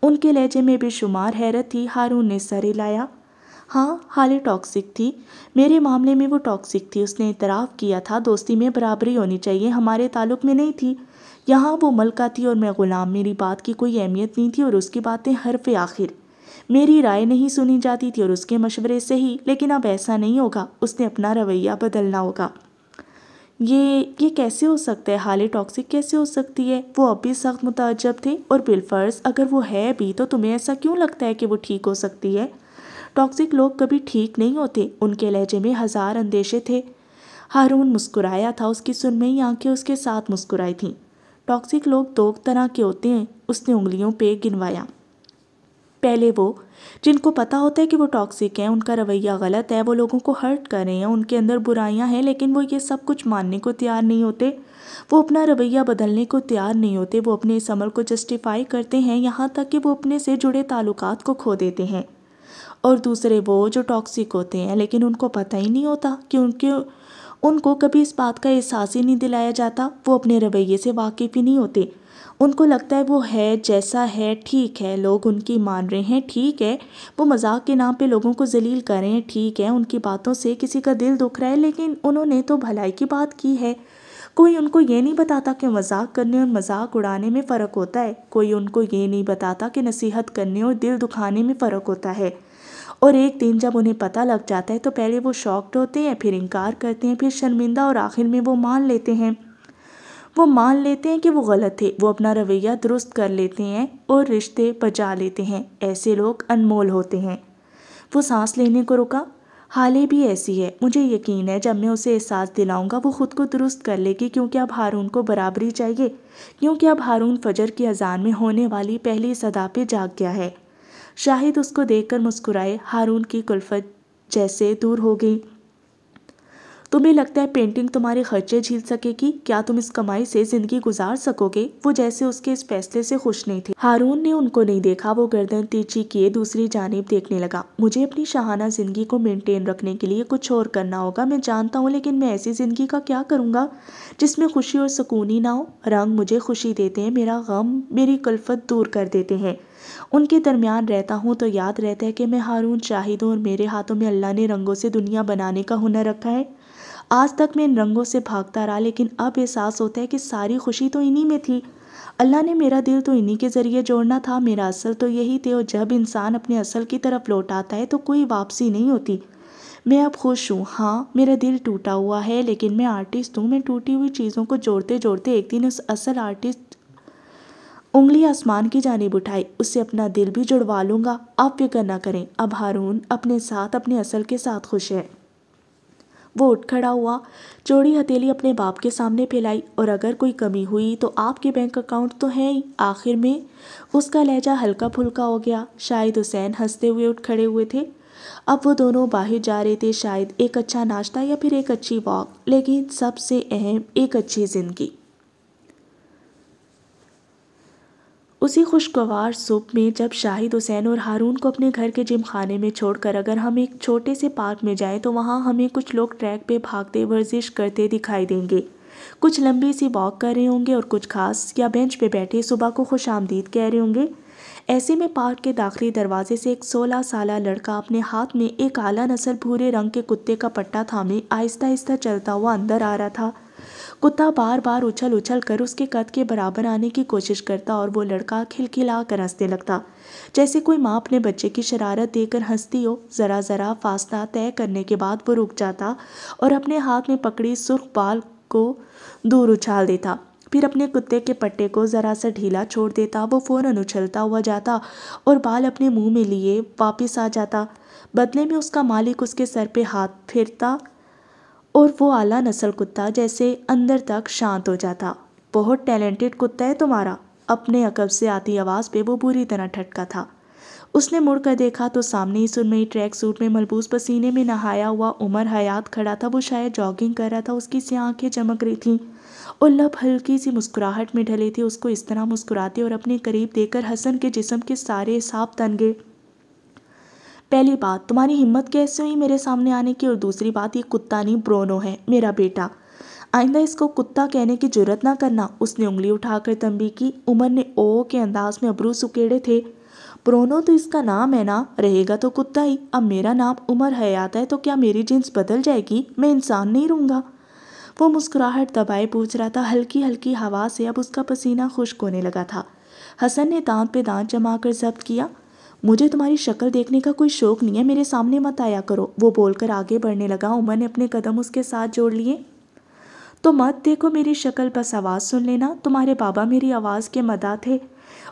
ان کے لہجے میں بے شمار حیرت تھی۔ ہارون نے سر ہلایا۔ ہاں، حالے ٹاکسک تھی، میرے معاملے میں وہ ٹاکسک تھی۔ اس نے اعتراف کیا تھا، دوستی میں برابری ہونی چاہیے، ہمارے تعلق میں نہیں تھی۔ یہاں وہ ملکہ تھی اور میں غلام، میری بات کی کوئی اہمیت نہیں تھی اور اس کی باتیں حرف آخر۔ میری رائے نہیں سنی جاتی تھی اور اس کے مشورے سے ہی۔ لیکن اب ایسا نہیں ہوگا، اس نے اپنا رویہ بدلنا ہوگا۔ یہ کیسے ہو سکتا ہے؟ حالے ٹاکسک کیسے ہو سکتی ہے؟ وہ اب بھی سخت متعجب تھے۔ اور بالفرض اگر وہ ہے بھی تو تمہیں ایسا کیوں لگتا ہے کہ وہ ٹھیک ہو سکتی ہے؟ ٹاکسک لوگ کبھی ٹھیک نہیں ہوتے۔ ان کے لہجے میں ہزار اندیشے تھے۔ ہارون مسکرایا تھا، اس کی سرمئی آنکھیں اس کے ساتھ مسکرائی تھیں۔ ٹاکسک لوگ دو طرح کے ہوتے ہیں، اس نے انگلیوں پہ گنوایا۔ پہلے وہ جن کو پتہ ہوتا ہے کہ وہ ٹاکسک ہیں، ان کا رویہ غلط ہے، وہ لوگوں کو ہرٹ کر رہے ہیں، ان کے اندر برائیاں ہیں، لیکن وہ یہ سب کچھ ماننے کو تیار نہیں ہوتے، وہ اپنا رویہ بدلنے کو تیار نہیں ہوتے، وہ اپنے اس عمل کو جسٹیفائی کرتے ہیں یہاں تک کہ وہ اپنے سے جڑے تعلقات کو کھو دیتے ہیں۔ اور دوسرے وہ جو ٹاکسک ہوتے ہیں لیکن ان کو پتہ ہی نہیں ہوتا کیونکہ ان کو کبھی اس بات کا احساس ہی نہیں دلایا جاتا، وہ اپنے رویے سے واقف ہی نہیں ہوتے۔ ان کو لگتا ہے وہ ہے جیسا ہے ٹھیک ہے، لوگ ان کی مان رہے ہیں ٹھیک ہے، وہ مذاق کے نام پہ لوگوں کو ذلیل کر رہے ہیں ٹھیک ہے، ان کی باتوں سے کسی کا دل دکھ رہا ہے لیکن انہوں نے تو بھلائی کی بات کی ہے۔ کوئی ان کو یہ نہیں بتاتا کہ مذاق کرنے اور مذاق اڑانے میں فرق ہوتا ہے، کوئی ان کو یہ نہیں بتاتا کہ نصیحت کرنے اور دل دکھانے میں فرق ہوتا ہے۔ اور ایک دن جب انہیں پتہ لگ جاتا ہے تو پہلے وہ شاکڈ ہوتے ہیں، پھر انکار کرتے ہیں، پھر شرمندہ، اور آخر میں وہ مان لیتے ہیں کہ وہ غلط تھے، وہ اپنا رویہ درست کر لیتے ہیں اور رشتے بچا لیتے ہیں۔ ایسے لوگ انمول ہوتے ہیں۔ وہ سانس لینے کو رکا۔ حالے بھی ایسی ہے، مجھے یقین ہے جب میں اسے احساس دلاؤں گا وہ خود کو درست کر لے گی، کیونکہ اب ہارون کو برابری چاہیے، کیونکہ اب ہارون فجر کی اذان میں ہونے والی پہلی صدا پہ جاگ گیا ہے۔ شاہد اس کو دیکھ کر مسکرائے۔ ہارون کی کلفت جیسے دور ہو گئی۔ تمہیں لگتا ہے پینٹنگ تمہارے خرچے جھیل سکے گی؟ کیا تم اس کمائی سے زندگی گزار سکو گے؟ وہ جیسے اس کے اس فیصلے سے خوش نہیں تھے۔ ہارون نے ان کو نہیں دیکھا، وہ گردن تیرچی کیے دوسری جانب دیکھنے لگا۔ مجھے اپنی شاہانہ زندگی کو مینٹین رکھنے کے لیے کچھ اور کرنا ہوگا، میں جانتا ہوں، لیکن میں ایسی زندگی کا کیا کروں گا جس میں خوشی اور سکون ہی نہ ہو؟ رنگ مجھے خوشی دیتے ہیں، میرا غم میری کلفت دور کر دیتے ہیں۔ ان کے درمیان رہتا ہوں تو یاد رہتا ہے کہ میں ہارون شاہد ہوں اور میرے ہاتھوں میں اللہ نے رنگوں سے دنیا بنانے کا ہنر رکھا ہے۔ آج تک میں ان رنگوں سے بھاگتا رہا، لیکن اب احساس ہوتا ہے کہ ساری خوشی تو انہی میں تھی۔ اللہ نے میرا دل تو انہی کے ذریعے جوڑنا تھا، میرا اصل تو یہی تھے، اور جب انسان اپنے اصل کی طرف لوٹ آتا ہے تو کوئی واپسی نہیں ہوتی۔ میں اب خوش ہوں، ہاں میرا دل ٹوٹا ہوا ہے لیکن میں آرٹسٹ ہوں، میں ٹوٹی ہوئی چیزوں کو جوڑتے جوڑتے ایک دن اس اصل آرٹسٹ انگلی آسمان کی جانب اٹھائی، اس سے اپنا دل بھی جڑوا لوں گا، آپ فکر نہ کریں۔ اب ہارون اپنے ساتھ، اپنے اصل کے ساتھ خوش ہے۔ وہ اٹھ کھڑا ہوا، چوڑی ہتھیلی اپنے باپ کے سامنے پھیلائی، اور اگر کوئی کمی ہوئی تو آپ کے بینک اکاؤنٹ تو ہے ہی۔ آخر میں اس کا لہجہ ہلکا پھلکا ہو گیا۔ شاہد حسین ہنستے ہوئے اٹھ کھڑے ہوئے تھے۔ اب وہ دونوں باہر جا رہے تھے، شاید ایک اچھا ناشتہ یا پھر ایک اچھی واک، لیکن سب سے اہم ایک اچھی زندگی۔ اسی خوشگوار صبح میں جب شاہد حسین اور ہارون کو اپنے گھر کے جم خانے میں چھوڑ کر اگر ہم ایک چھوٹے سے پارک میں جائیں تو وہاں ہمیں کچھ لوگ ٹریک پہ بھاگتے ورزش کرتے دکھائی دیں گے، کچھ لمبی سی واک کر رہے ہوں گے اور کچھ گھاس یا بینچ پہ بیٹھے صبح کو خوش آمدید کہہ رہے ہوں گے۔ ایسے میں پارک کے داخلی دروازے سے ایک 16 سالہ لڑکا اپنے ہاتھ میں ایک اعلیٰ نسل بھورے رنگ کے کتے کا پٹا تھامے آہستہ آہستہ چلتا ہوا اندر آ رہا تھا۔ کتا بار بار اچھل اچھل کر اس کے قد کے برابر آنے کی کوشش کرتا اور وہ لڑکا کھلکھلا کر ہنسنے لگتا، جیسے کوئی ماں اپنے بچے کی شرارت دیکھ کر ہنستی ہو۔ ذرا ذرا فاصلہ طے کرنے کے بعد وہ رک جاتا اور اپنے ہاتھ میں پکڑی سرخ بال کو دور اچھال دیتا، پھر اپنے کتے کے پٹے کو ذرا سا ڈھیلا چھوڑ دیتا۔ وہ فوراً اچھلتا ہوا جاتا اور بال اپنے منہ میں لیے واپس آ جاتا۔ بدلے میں اس کا مالک اس کے سر پہ ہاتھ پھیرتا اور وہ اعلیٰ نسل کتا جیسے اندر تک شانت ہو جاتا۔ بہت ٹیلنٹڈ کتا ہے تمہارا، اپنے عقب سے آتی آواز پہ وہ بری طرح ٹھٹکا تھا۔ اس نے مڑ کر دیکھا تو سامنے ہی سرمئی ٹریک سوٹ میں ملبوس پسینے میں نہایا ہوا عمر حیات کھڑا تھا۔ وہ شاید جاگنگ کر رہا تھا، اس کی سیاہ آنکھیں چمک رہی تھیں اور لب ہلکی سی مسکراہٹ میں ڈھلے تھے۔ اس کو اس طرح مسکراتے اور اپنے قریب دیکھ کر حسن کے جسم کے سارے اعصاب تن گئے۔ پہلی بات، تمہاری ہمت کیسے ہوئی میرے سامنے آنے کی، اور دوسری بات، یہ کتا نہیں برونو ہے، میرا بیٹا۔ آئندہ اس کو کتا کہنے کی جرات نہ کرنا۔ اس نے انگلی اٹھا کر تنبیہ کی۔ عمر نے او کے انداز میں ابرو سکیڑے تھے۔ برونو تو اس کا نام ہے نا، رہے گا تو کتا ہی۔ اب میرا نام عمر حیات ہے تو کیا میری جنس بدل جائے گی؟ میں انسان نہیں رہوں گا؟ وہ مسکراہٹ دبائے پوچھ رہا تھا۔ ہلکی ہلکی ہوا سے اب اس کا پسینہ خشک ہونے لگا تھا۔ حسن نے دانت پہ دانت جما کر ضبط کیا۔ مجھے تمہاری شکل دیکھنے کا کوئی شوق نہیں ہے، میرے سامنے مت آیا کرو، وہ بول کر آگے بڑھنے لگا۔ عمر نے اپنے قدم اس کے ساتھ جوڑ لیے۔ تو مت دیکھو میری شکل، بس آواز سن لینا۔ تمہارے بابا میری آواز کے مداح تھے،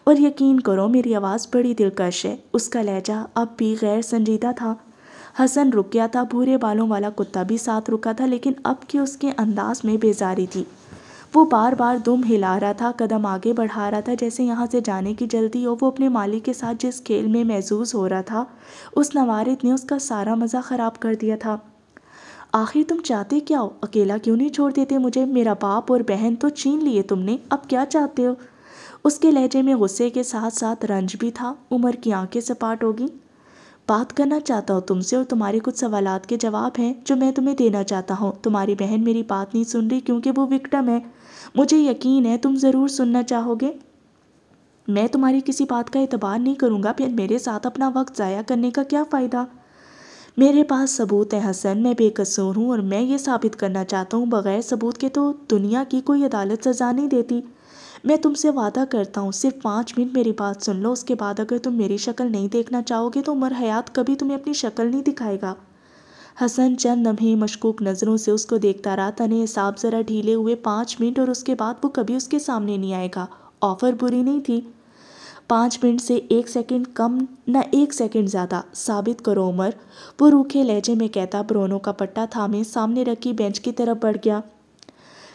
اور یقین کرو میری آواز بڑی دلکش ہے۔ اس کا لہجہ اب بھی غیر سنجیدہ تھا۔ حسن رک گیا تھا۔ بھورے بالوں والا کتا بھی ساتھ رکا تھا، لیکن اب کی اس کے انداز میں بیزاری تھی۔ وہ بار بار دم ہلا رہا تھا، قدم آگے بڑھا رہا تھا جیسے یہاں سے جانے کی جلدی ہو۔ وہ اپنے مالک کے ساتھ جس کھیل میں محظوظ ہو رہا تھا، اس نوارد نے اس کا سارا مزہ خراب کر دیا تھا۔ آخر تم چاہتے کیا ہو؟ اکیلا کیوں نہیں چھوڑ دیتے مجھے؟ میرا باپ اور بہن تو چھین لیے تم نے، اب کیا چاہتے ہو؟ اس کے لہجے میں غصے کے ساتھ ساتھ رنج بھی تھا۔ عمر کی آنکھیں سپاٹ ہوگی۔ بات کرنا چاہتا ہوں تم سے، اور تمہارے کچھ سوالات کے جواب ہیں جو میں تمہیں دینا چاہتا ہوں۔ تمہاری بہن میری بات نہیں سن رہی کیونکہ وہ وکٹم ہے۔ مجھے یقین ہے تم ضرور سننا چاہو گے۔ میں تمہاری کسی بات کا اعتبار نہیں کروں گا، پھر میرے ساتھ اپنا وقت ضائع کرنے کا کیا فائدہ؟ میرے پاس ثبوت ہے حسن، میں بے قصور ہوں، اور میں یہ ثابت کرنا چاہتا ہوں۔ بغیر ثبوت کے تو دنیا کی کوئی عدالت سزا نہیں دیتی۔ میں تم سے وعدہ کرتا ہوں، صرف 5 منٹ میری بات سن لو، اس کے بعد اگر تم میری شکل نہیں دیکھنا چاہو گے تو عمر حیات کبھی تمہیں اپنی شکل نہیں دکھائے گا۔ حسن چند لمحے مشکوک نظروں سے اس کو دیکھتا رہا۔ تنے اعصاب ذرا ڈھیلے ہوئے۔ 5 منٹ، اور اس کے بعد وہ کبھی اس کے سامنے نہیں آئے گا۔ آفر بری نہیں تھی۔ 5 منٹ سے 1 سیکنڈ کم، نہ 1 سیکنڈ زیادہ۔ ثابت کرو عمر، وہ روکھے لہجے میں کہتا۔ برونو کا پٹا تھامے سامنے رکھی بینچ کی طرف بڑھ گیا۔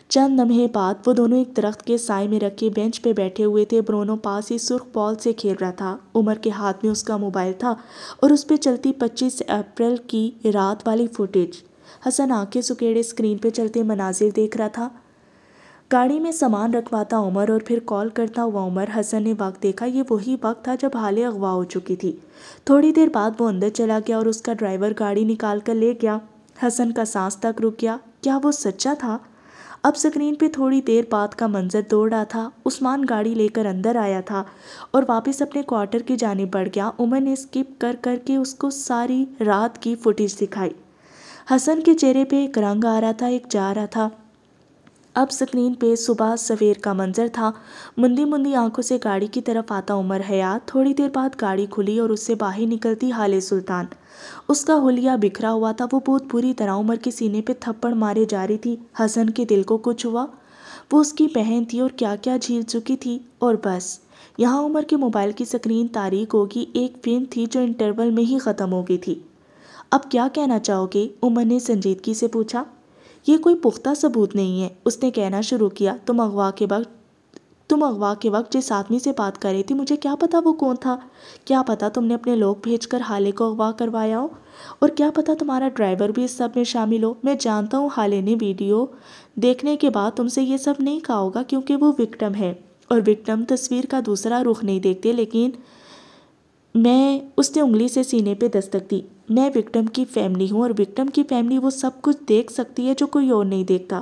چند لمحے بعد وہ دونوں ایک درخت کے سائے میں رکھے بینچ پہ بیٹھے ہوئے تھے۔ برونو پاس ہی سرخ بال سے کھیل رہا تھا۔ عمر کے ہاتھ میں اس کا موبائل تھا اور اس پہ چلتی 25 اپریل کی رات والی فوٹیج۔ حسن آنکھیں سکیڑے اسکرین پہ چلتے مناظر دیکھ رہا تھا۔ گاڑی میں سامان رکھواتا عمر اور پھر کال کرتا ہوا عمر۔ حسن نے وقت دیکھا، یہ وہی وقت تھا جب حالے اغوا ہو چکی تھی۔ تھوڑی دیر بعد وہ اندر چلا گیا اور اس کا ڈرائیور گاڑی نکال کر لے گیا۔ حسن کا سانس تک رک گیا۔ کیا وہ سچا تھا؟ اب سکرین پہ تھوڑی دیر بعد کا منظر دوڑ رہا تھا۔ عثمان گاڑی لے کر اندر آیا تھا اور واپس اپنے کوارٹر کی جانب بڑھ گیا۔ عمر نے اسکپ کر کر کے اس کو ساری رات کی فوٹیج دکھائی۔ حسن کے چہرے پہ ایک رنگ آ رہا تھا، ایک جا رہا تھا۔ اب سکرین پہ صبح سویر کا منظر تھا۔ مندی مندی آنکھوں سے گاڑی کی طرف آتا عمر حیات۔ تھوڑی دیر بعد گاڑی کھلی اور اس سے باہر نکلتی حالے سلطان۔ اس کا حلیہ بکھرا ہوا تھا۔ وہ بہت بری طرح عمر کے سینے پہ تھپڑ مارے جا رہی تھی۔ حسن کے دل کو کچھ ہوا۔ وہ اس کی بہن تھی اور کیا کیا جھیل چکی تھی، اور بس یہاں عمر کے موبائل کی سکرین تاریک ہوگی۔ ایک فلم تھی جو انٹرول میں ہی ختم ہو گئی تھی۔ اب کیا کہنا چاہو گے؟ عمر نے سنجیدگی سے پوچھا۔ یہ کوئی پختہ ثبوت نہیں ہے، اس نے کہنا شروع کیا۔ تم اغوا کے وقت جس آدمی سے بات کر رہی تھی، مجھے کیا پتا وہ کون تھا؟ کیا پتا تم نے اپنے لوگ بھیج کر حالے کو اغوا کروایا ہو، اور کیا پتا تمہارا ڈرائیور بھی اس سب میں شامل ہو۔ میں جانتا ہوں حالے نے ویڈیو دیکھنے کے بعد تم سے یہ سب نہیں کہا ہوگا کیونکہ وہ وکٹم ہے، اور وکٹم تصویر کا دوسرا رخ نہیں دیکھتے، لیکن اس نے انگلی سے سینے پہ دستک دی۔ میں وکٹم کی فیملی ہوں، اور وکٹم کی فیملی وہ سب کچھ دیکھ سکتی ہے جو کوئی اور نہیں دیکھتا۔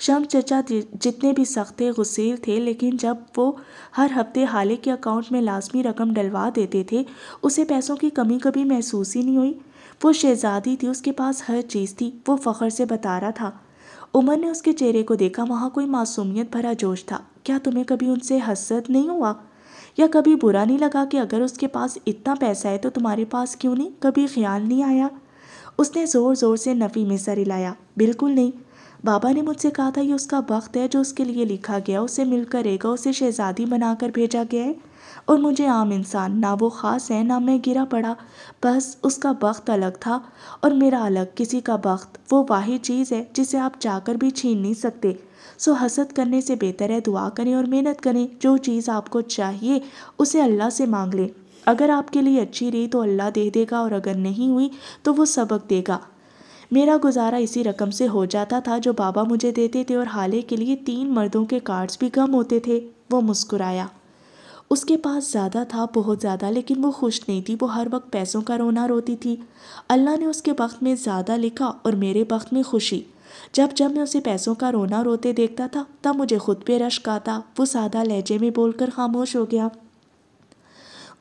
شمس چچا جتنے بھی سخت تھے غصیل تھے، لیکن جب وہ ہر ہفتے حالے کے اکاؤنٹ میں لازمی رقم ڈلوا دیتے تھے اسے پیسوں کی کمی کبھی محسوس ہی نہیں ہوئی۔ وہ شہزادی تھی، اس کے پاس ہر چیز تھی، وہ فخر سے بتا رہا تھا۔ عمر نے اس کے چہرے کو دیکھا، وہاں کوئی معصومیت بھرا جوش تھا۔ کیا تمہیں کبھی ان سے حسد نہیں ہوا؟ یا کبھی برا نہیں لگا کہ اگر اس کے پاس اتنا پیسہ ہے تو تمہارے پاس کیوں نہیں؟ کبھی خیال نہیں آیا؟ اس نے زور زور سے نفی میں سر ہلایا۔ بالکل نہیں، بابا نے مجھ سے کہا تھا یہ اس کا بخت ہے جو اس کے لیے لکھا گیا، اسے مل کر رہے گا، اسے شہزادی بنا کر بھیجا گیا ہے، اور مجھے عام انسان، نہ وہ خاص ہے نہ میں گرا پڑا، بس اس کا بخت الگ تھا اور میرا الگ۔ کسی کا بخت وہ واحد چیز ہے جسے آپ چاہ کر بھی چھین نہیں سکتے، سو حسد کرنے سے بہتر ہے دعا کریں اور محنت کریں۔ جو چیز آپ کو چاہیے اسے اللہ سے مانگ لیں، اگر آپ کے لیے اچھی رہی تو اللہ دے دے گا، اور اگر نہیں ہوئی تو وہ سبق دے گا۔ میرا گزارا اسی رقم سے ہو جاتا تھا جو بابا مجھے دیتے تھے، اور حالے کے لیے 3 مردوں کے کارڈز بھی کم ہوتے تھے۔ وہ مسکرایا۔ اس کے پاس زیادہ تھا، بہت زیادہ، لیکن وہ خوش نہیں تھی، وہ ہر وقت پیسوں کا رونا روتی تھی۔ اللہ نے اس کے بخت میں زیادہ لکھا اور میرے بخت میں خوشی۔ جب میں اسے پیسوں کا رونا روتے دیکھتا تھا تب مجھے خود پہ رشک آتا۔ وہ سادہ لہجے میں بول کر خاموش ہو گیا۔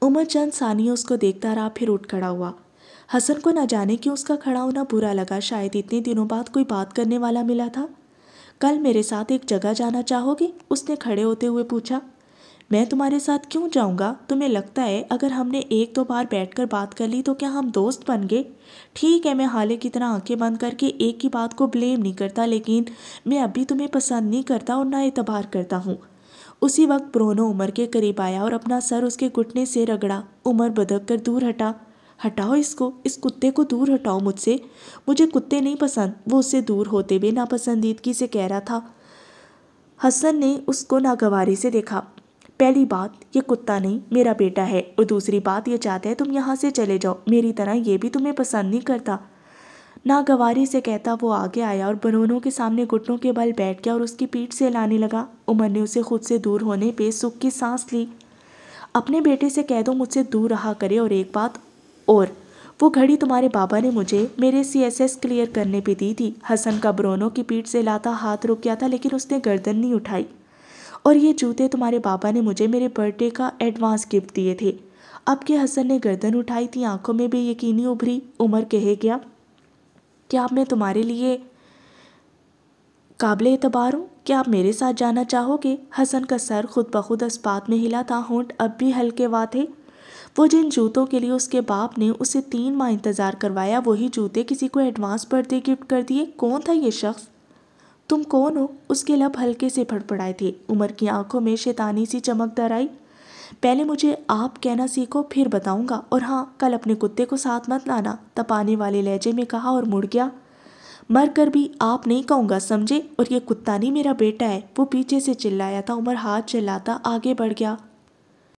عمر چند ثانیے اس کو دیکھتا رہا، پھر اٹھ کھڑا ہوا۔ حسن کو نہ جانے کیوں اس کا کھڑا ہونا برا لگا، شاید اتنے دنوں بعد کوئی بات کرنے والا ملا تھا۔ کل میرے ساتھ ایک جگہ جانا چاہو گے؟ اس نے کھڑے ہوتے ہوئے پوچھا۔ میں تمہارے ساتھ کیوں جاؤں گا؟ تمہیں لگتا ہے اگر ہم نے 1-2 بار بیٹھ کر بات کر لی تو کیا ہم دوست بن گئے؟ ٹھیک ہے، میں حالے کی طرح آنکھیں بند کر کے ایک ہی بات کو بلیم نہیں کرتا، لیکن میں اب بھی تمہیں پسند نہیں کرتا اور نہ اعتبار کرتا ہوں۔ اسی وقت برونو عمر کے قریب آیا اور اپنا سر اس کے گھٹنے سے رگڑا۔ عمر بدک کر دور ہٹا۔ ہٹاؤ اس کو، اس کتے کو دور ہٹاؤ مجھ سے، مجھے کتے نہیں پسند، وہ اس سے دور ہوتے ہوئے ناپسندیدگی سے کہہ رہا تھا۔ حسن نے اس کو ناگواری سے دیکھا۔ پہلی بات، یہ کتا نہیں، میرا بیٹا ہے، اور دوسری بات یہ چاہتا ہے تم یہاں سے چلے جاؤ، میری طرح یہ بھی تمہیں پسند نہیں کرتا۔ ناگواری سے کہتا وہ آگے آیا اور برونو کے سامنے گھٹنوں کے بل بیٹھ گیا اور اس کی پیٹھ سے لانے لگا۔ عمر نے اسے خود سے دور ہونے پہ سکھ کی سانس لی۔ اپنے بیٹے سے کہہ دو مجھ سے دور رہا کرے، اور ایک بات اور، وہ گھڑی تمہارے بابا نے مجھے میرے CSS کلیئر کرنے پہ دی تھی۔ حسن کا برونو کی پیٹھ سے لاتا ہاتھ رک گیا تھا، لیکن اس نے گردن نہیں اٹھائی۔ اور یہ جوتے تمہارے بابا نے مجھے میرے برتھ ڈے کا ایڈوانس گفٹ دیے تھے۔ اب کہ حسن نے گردن اٹھائی تھی، آنکھوں میں بے یقینی ابھری۔ عمر کہے گیا، کیا اب میں تمہارے لیے قابل اعتبار ہوں؟ کیا آپ میرے ساتھ جانا چاہو گے؟ حسن کا سر خود بخود اسپات میں ہلا تھا، ہونٹ اب بھی ہلکے وا تھے۔ وہ جن جوتوں کے لیے اس کے باپ نے اسے 3 ماہ انتظار کروایا، وہی جوتے کسی کو ایڈوانس برتھ ڈے گفٹ کر دیے۔ کون تھا یہ شخص؟ تم کون ہو؟ اس کے لب ہلکے سے پھڑپڑائے تھے۔ عمر کی آنکھوں میں شیطانی سی چمک در آئی۔ پہلے مجھے آپ کہنا سیکھو، پھر بتاؤں گا، اور ہاں، کل اپنے کتے کو ساتھ مت لانا، تپانے والے لہجے میں کہا اور مڑ گیا۔ مر کر بھی آپ نہیں کہوں گا، سمجھے؟ اور یہ کتا نہیں، میرا بیٹا ہے، وہ پیچھے سے چلایا تھا۔ عمر ہاتھ چلاتا آگے بڑھ گیا۔